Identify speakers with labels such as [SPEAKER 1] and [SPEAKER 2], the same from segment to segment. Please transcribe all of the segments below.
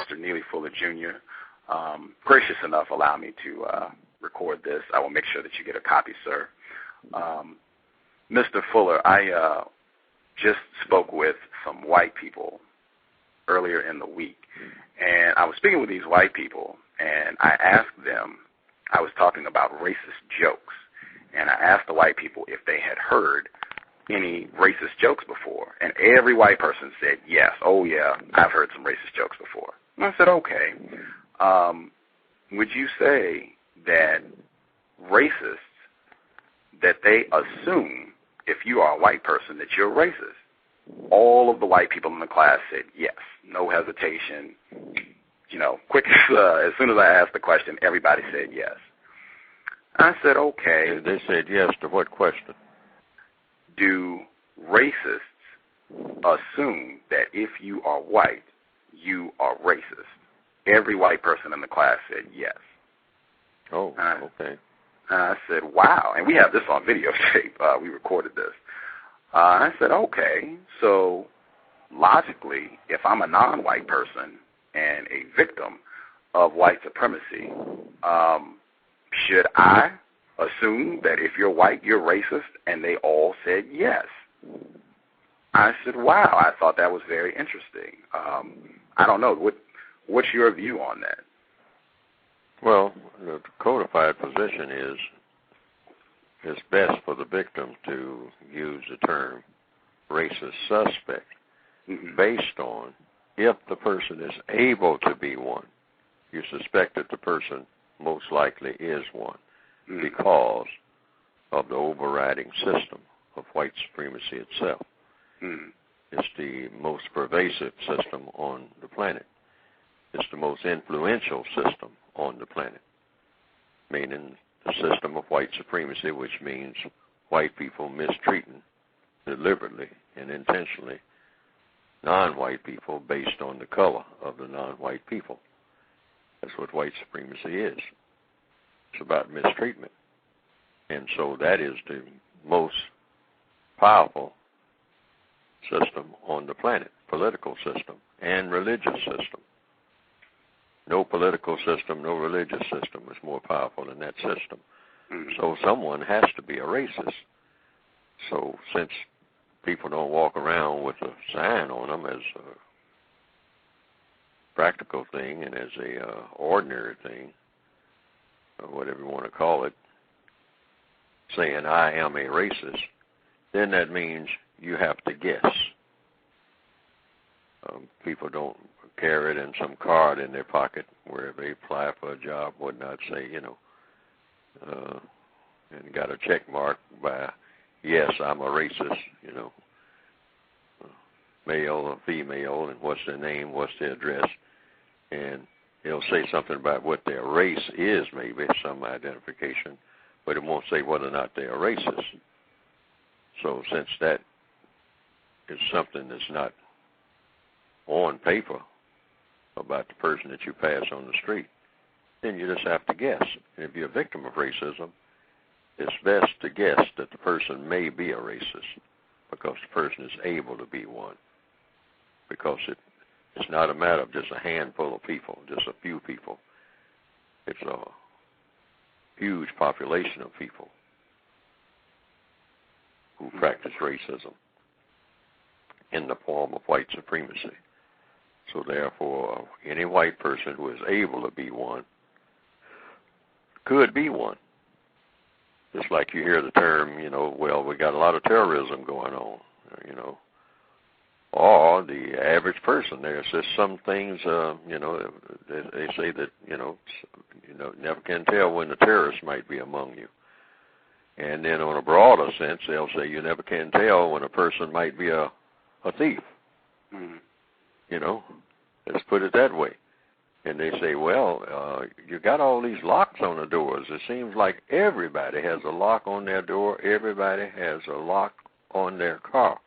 [SPEAKER 1] Mr. Neely Fuller, Jr., gracious enough allow me to record this. I will make sure that you get a copy, sir. Mr. Fuller, I just spoke with some white people earlier in the week, and I was speaking with these white people, and I asked them, I was talking about racist jokes, and I asked the white people if they had heard any racist jokes before, and every white person said yes. Oh, yeah, I've heard some racist jokes before. And I said, okay. Would you say that racists, that they assume if you are a white person that you're racist? All of the white people in the class said yes, no hesitation. You know, quick, as soon as I asked the question, everybody said yes. I said, okay.
[SPEAKER 2] They said yes to what question?
[SPEAKER 1] Do racists assume that if you are white, you are racist? Every white person in the class said yes.
[SPEAKER 2] Oh, okay.
[SPEAKER 1] I said, wow. And we have this on videotape. We recorded this. I said, okay, so logically, if I'm a non-white person and a victim of white supremacy, should I assume that if you're white, you're racist? And they all said yes. I said, wow, I thought that was very interesting. I don't know. What's your view on that?
[SPEAKER 2] Well, the codified position is it's best for the victim to use the term racist suspect based on if the person is able to be one. You suspect that the person most likely is one because of the overriding system of white supremacy itself. It's the most pervasive system on the planet. It's the most influential system on the planet, meaning the system of white supremacy, which means white people mistreating deliberately and intentionally non-white people based on the color of the non-white people. That's what white supremacy is. It's about mistreatment. And so that is the most powerful system on the planet, political system and religious system. No political system, no religious system is more powerful than that system. So someone has to be a racist. So since people don't walk around with a sign on them as a practical thing and as a ordinary thing, or whatever you want to call it, saying I am a racist, then that means you have to guess. People don't carry it in some card in their pocket where they apply for a job, whatnot, say, and got a check mark by, yes, I'm a racist, male or female, and what's their name, what's their address, and it'll say something about what their race is, maybe, some identification, but it won't say whether or not they're racist. So since that is something that's not on paper about the person that you pass on the street, then you just have to guess. And if you're a victim of racism, it's best to guess that the person may be a racist because the person is able to be one. Because it's not a matter of just a handful of people, just a few people. It's a huge population of people who practice racism in the form of white supremacy. So therefore, any white person who is able to be one could be one. Just like you hear the term, well, we got a lot of terrorism going on, Or the average person, there's just some things, they say that, never can tell when the terrorist might be among you. And then on a broader sense, they'll say you never can tell when a person might be a thief. Let's put it that way. And they say, well, you got all these locks on the doors. It seems like everybody has a lock on their door. Everybody has a lock on their car.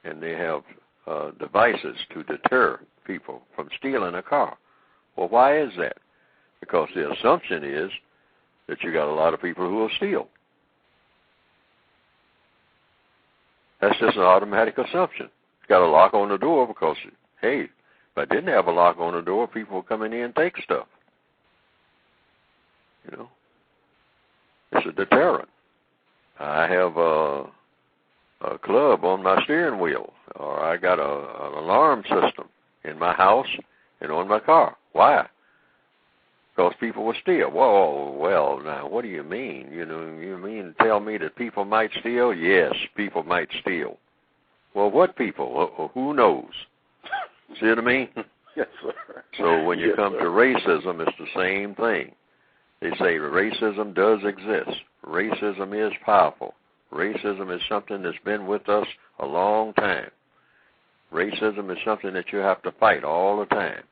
[SPEAKER 2] And they have devices to deter people from stealing a car. Well, why is that? Because the assumption is that you got a lot of people who will steal. That's just an automatic assumption. You got a lock on the door because, hey, I didn't have a lock on the door, people would come in here and take stuff. You know, it's a deterrent. I have a club on my steering wheel, or I got an alarm system in my house and on my car. Why? Because people will steal. Whoa, well, now, what do you mean? You mean to tell me that people might steal? Yes, people might steal. Well, what people? Well, who knows? See what I mean?
[SPEAKER 1] Yes, sir.
[SPEAKER 2] So when you come to racism, it's the same thing. They say racism does exist. Racism is powerful. Racism is something that's been with us a long time. Racism is something that you have to fight all the time.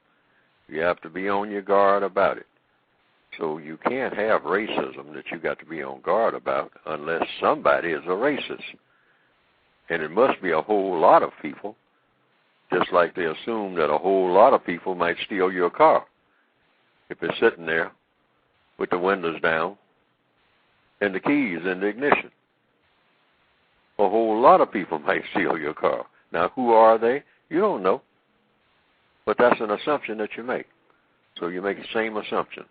[SPEAKER 2] You have to be on your guard about it. So you can't have racism that you got to be on guard about unless somebody is a racist. And it must be a whole lot of people, just like they assume that a whole lot of people might steal your car if it's sitting there with the windows down and the keys in the ignition. A whole lot of people might steal your car. Now, who are they? You don't know. But that's an assumption that you make. So you make the same assumption.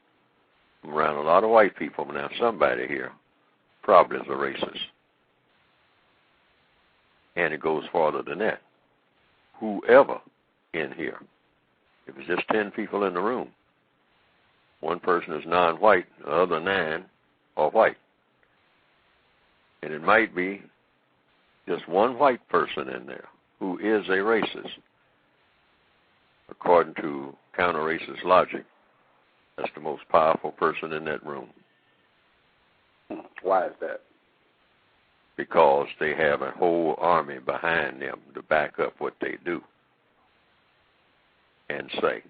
[SPEAKER 2] I'm around a lot of white people. Now, somebody here probably is a racist. And it goes farther than that. Whoever in here, if it's just 10 people in the room, one person is non-white, the other 9 are white. And it might be just one white person in there who is a racist. According to counter-racist logic, that's the most powerful person in that room.
[SPEAKER 1] Why is that?
[SPEAKER 2] Because they have a whole army behind them to back up what they do and say.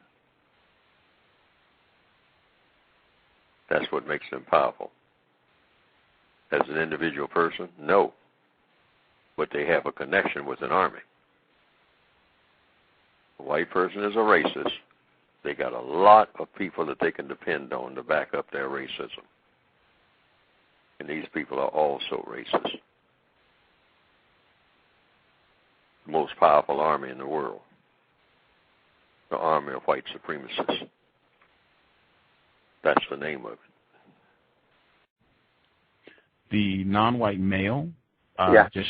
[SPEAKER 2] That's what makes them powerful. As an individual person, no. But they have a connection with an army. A white person is a racist. They got a lot of people that they can depend on to back up their racism. And these people are also racist. The most powerful army in the world. The army of white supremacists. That's the name of it.
[SPEAKER 3] The non-white male just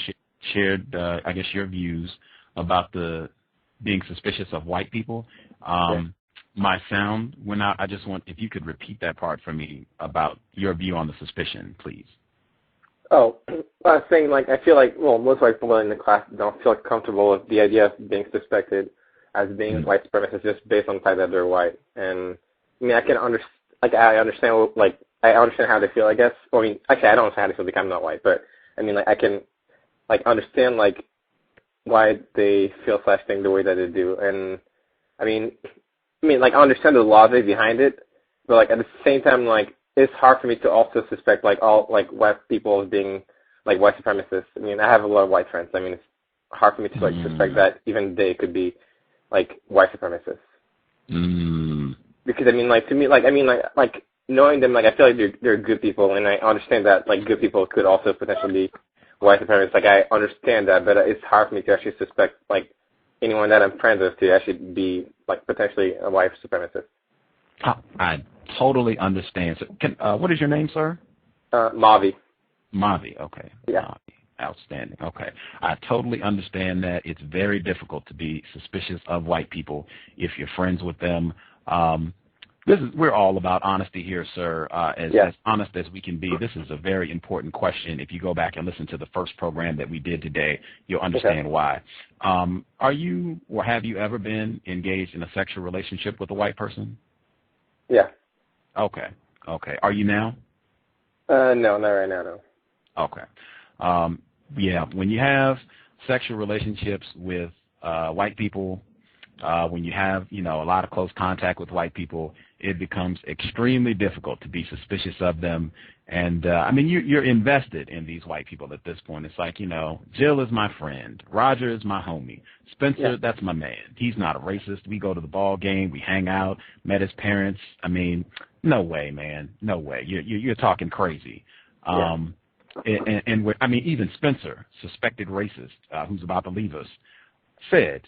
[SPEAKER 3] shared, I guess, your views about the being suspicious of white people. My sound went out. I just want, if you could repeat that part for me about your view on the suspicion, please.
[SPEAKER 4] Oh, I was saying, like, I feel like, well, most white people in the class don't feel comfortable with the idea of being suspected as being white supremacists just based on the fact that they're white. And, I mean, I understand, I understand how they feel, I guess. Well, I mean, actually, I don't understand how they feel because I'm not white, but, I mean, like, I can, like, understand, like, why they feel / think the way that they do. And, I mean, like, I understand the logic behind it, but, like, at the same time, like, it's hard for me to also suspect, like, all, like, white people as being, like, white supremacists. I mean, I have a lot of white friends. I mean, it's hard for me to, like, suspect that even they could be, like, white supremacists. Because, I mean, like, to me, like, I mean, like knowing them, like, I feel like they're good people, and I understand that, like, good people could also potentially be white supremacists. Like, I understand that, but it's hard for me to actually suspect, like, anyone that I'm friends with to actually be, like, potentially a white supremacist.
[SPEAKER 3] I totally understand. So, what is your name, sir?
[SPEAKER 4] Mavi.
[SPEAKER 3] Mavi, okay.
[SPEAKER 4] Yeah.
[SPEAKER 3] Mavi. Outstanding. Okay. I totally understand that it's very difficult to be suspicious of white people if you're friends with them. We're all about honesty here, sir. As honest as we can be. This is a very important question. If you go back and listen to the first program that we did today, you'll understand why. Are you or have you ever been engaged in a sexual relationship with a white person?
[SPEAKER 4] Yeah.
[SPEAKER 3] Okay. Are you now?
[SPEAKER 4] No, not right now, no.
[SPEAKER 3] Okay. When you have sexual relationships with white people, when you have, a lot of close contact with white people, it becomes extremely difficult to be suspicious of them. And, I mean, you're invested in these white people at this point. It's like, Jill is my friend. Roger is my homie. Spencer, that's my man. He's not a racist. We go to the ball game. We hang out, met his parents. I mean, no way, man. No way. You're talking crazy. And even Spencer, suspected racist, who's about to leave us, said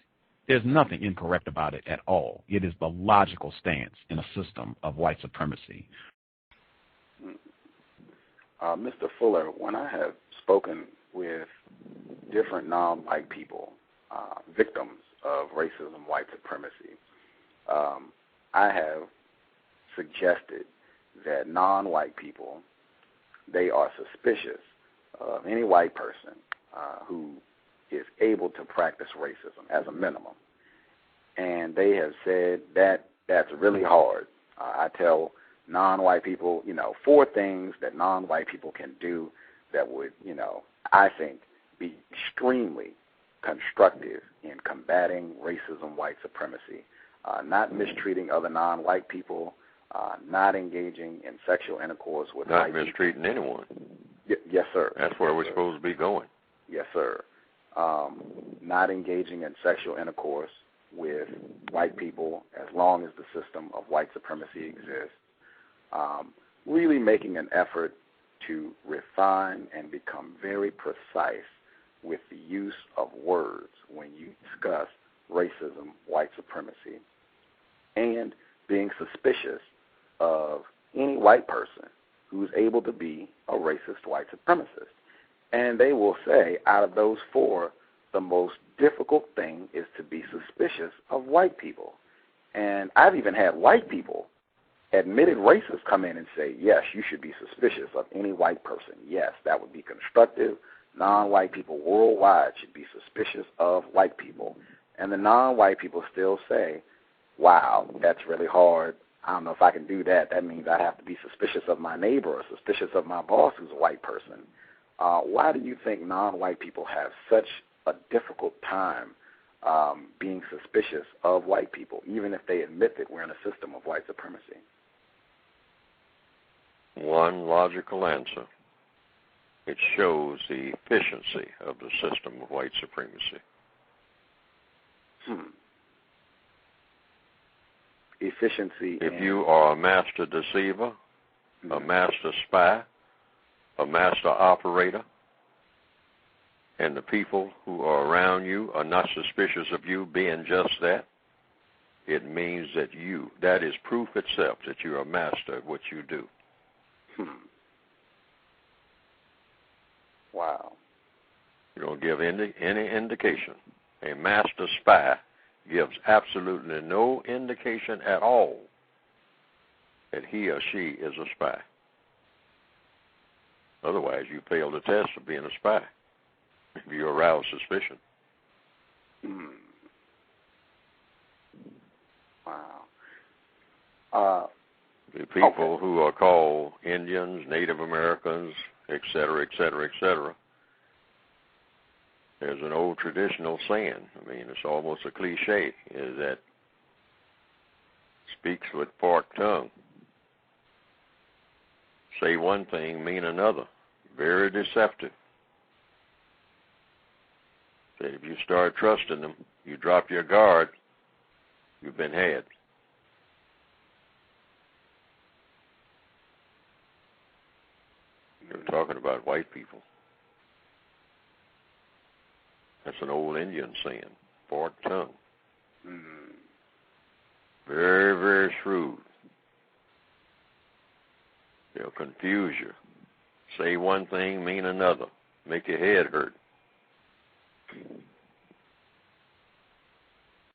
[SPEAKER 3] There's nothing incorrect about it at all. It is the logical stance in a system of white supremacy.
[SPEAKER 1] Mr. Fuller, when I have spoken with different non-white people, victims of racism, white supremacy, I have suggested that non-white people, they are suspicious of any white person who is able to practice racism as a minimum. And they have said that that's really hard. I tell non-white people, 4 things that non-white people can do that would, I think, be extremely constructive in combating racism, white supremacy. Not mistreating other non-white people, not engaging in sexual intercourse with white people.
[SPEAKER 2] Not mistreating anyone.
[SPEAKER 1] Yes, sir.
[SPEAKER 2] That's where we're supposed to be going.
[SPEAKER 1] Yes, sir. Not engaging in sexual intercourse with white people as long as the system of white supremacy exists. Really making an effort to refine and become very precise with the use of words when you discuss racism, white supremacy, and being suspicious of any white person who's able to be a racist white supremacist. And they will say, out of those 4, the most difficult thing is to be suspicious of white people. And I've even had white people, admitted racists, come in and say, yes, you should be suspicious of any white person. Yes, that would be constructive. Non-white people worldwide should be suspicious of white people. And the non-white people still say, wow, that's really hard. I don't know if I can do that. That means I have to be suspicious of my neighbor or suspicious of my boss who's a white person. Why do you think non-white people have such a difficult time being suspicious of white people, even if they admit that we're in a system of white supremacy?
[SPEAKER 2] One logical answer. It shows the efficiency of the system of white supremacy.
[SPEAKER 1] Efficiency.
[SPEAKER 2] If you are a master deceiver, a master spy, a master operator, and the people who are around you are not suspicious of you being just that, it means that that is proof itself that you're a master at what you do.
[SPEAKER 1] Wow.
[SPEAKER 2] You don't give any indication. A master spy gives absolutely no indication at all that he or she is a spy. Otherwise, you fail the test of being a spy if you arouse suspicion.
[SPEAKER 1] Wow.
[SPEAKER 2] The people who are called Indians, Native Americans, et cetera, et cetera, et cetera, there's an old traditional saying, I mean, it's almost a cliche, is that speaks with forked tongue. Say one thing, mean another. Very deceptive. So if you start trusting them, you drop your guard, you've been had. You're talking about white people. That's an old Indian saying, forked tongue. Very, very shrewd. They'll confuse you. Say one thing, mean another. Make your head hurt.